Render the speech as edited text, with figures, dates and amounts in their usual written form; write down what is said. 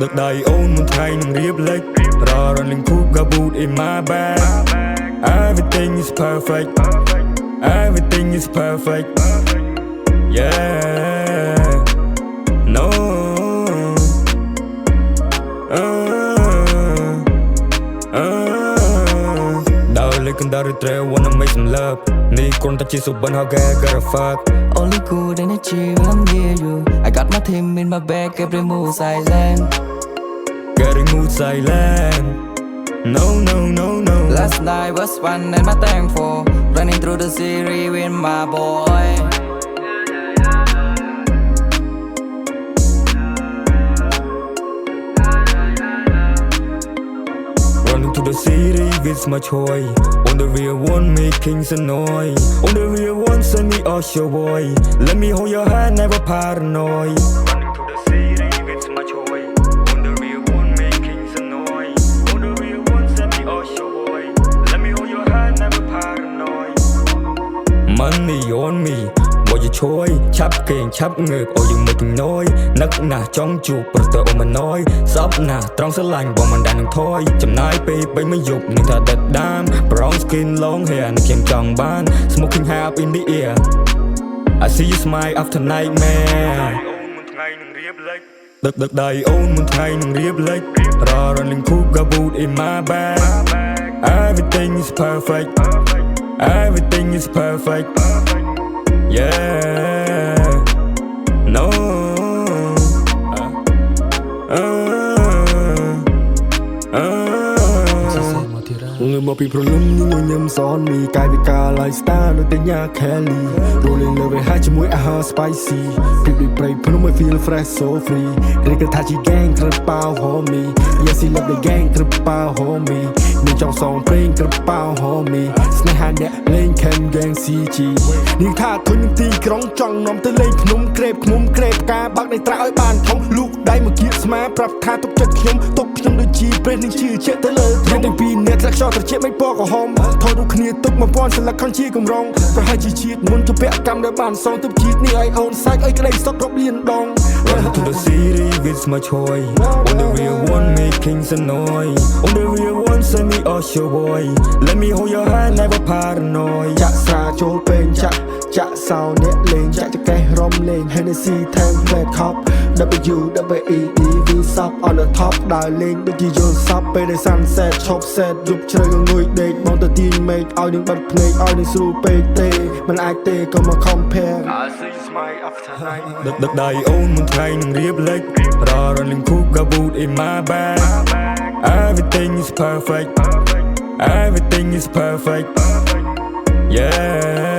Được đầy ôn một ngày nâng riêng lệch Rõ ràng linh khúc gà bút in my bag Everything is perfect Everything is perfect Yeah No Đau lấy cơn đau rồi trail wanna make some love Ni con ta chỉ sụp bắn how gay gotta fuck Only good energy when I'm near you. I got my team in my back, every move silent. Getting mood silent No, no, no, no Last night was fun and I'm thankful. Running through the city with my boy. Running to the city with my toy On the real one making some noise On the real one send me off your boy Let me hold your hand never paranoid Running to the city with my toy On the real one making some noise On the real one send me off your boy Let me hold your hand never paranoid Money on me What you choi chắp kênh chắp ngược Ôi dừng mệt nói Nấc nà trong chuột Bật tờ ôm mà nói Sắp nà trong sơ lành Bọn mình đàn đừng thôi Chầm nái bê bấy mới dục Nhưng thật đẹp đam Brown skin long hair Nâng kèm tròn ban Smoking half in the air I see you smile after nightmare Đợt đầy ôn một ngày nâng riêng lệch Rõ ràng linh khúc gà bút in my bag Everything is perfect Everything is perfect Yeah No Người mà bị problem nhưng người nhầm son mì Cái bị cả lifestyle nơi tên nhà Kelly Rolling love hai chỉ mũi spicy Bị play phun mới feel fresh so free Rê cái thà chỉ gang krip bao homie Yeah she love the gang krip bao homie Nên trong song playing krip bao homie Snake hand nè lên kem gang CG Nhưng thà thôi những tí krong trong nóm tới lên khnúm krep Ca bác này trả ơi bàn thông Lúc đây mà kia smart Prap thà tục chất nhóm Tục nhóm đôi chi brand nên chữ chết tới lời Riêng đành pi net lạc cho thật chết mấy bó của home Thôi đủ khnia tục mà bọn sẽ là con chi cùng rong Và hai chi chiết muốn cho vẽ cam để bàn xong Tiếp chiết ni ai own side ấy cái đây stock drop liên đong Run to the city with my toy On the real one making some noise On the real one send me off your boy Let me hold your hand never paranoid Chạ xa chôl bên chạ sao nét lên chạ cho cái rom lên Hennessy thêm về khóc W-W-E-D we stop on the top đài lên đôi khi vô sắp bên đây sunset chop set giúp chơi người đệt mong tờ tin mate ai đừng bật play ai đừng sưu PT mình ai tê còn mà compare Đợt đầy ôn một ngày nâng riêng lệch Rõ ràng linh khúc gà bút in my bag Everything is perfect Everything is perfect Yeah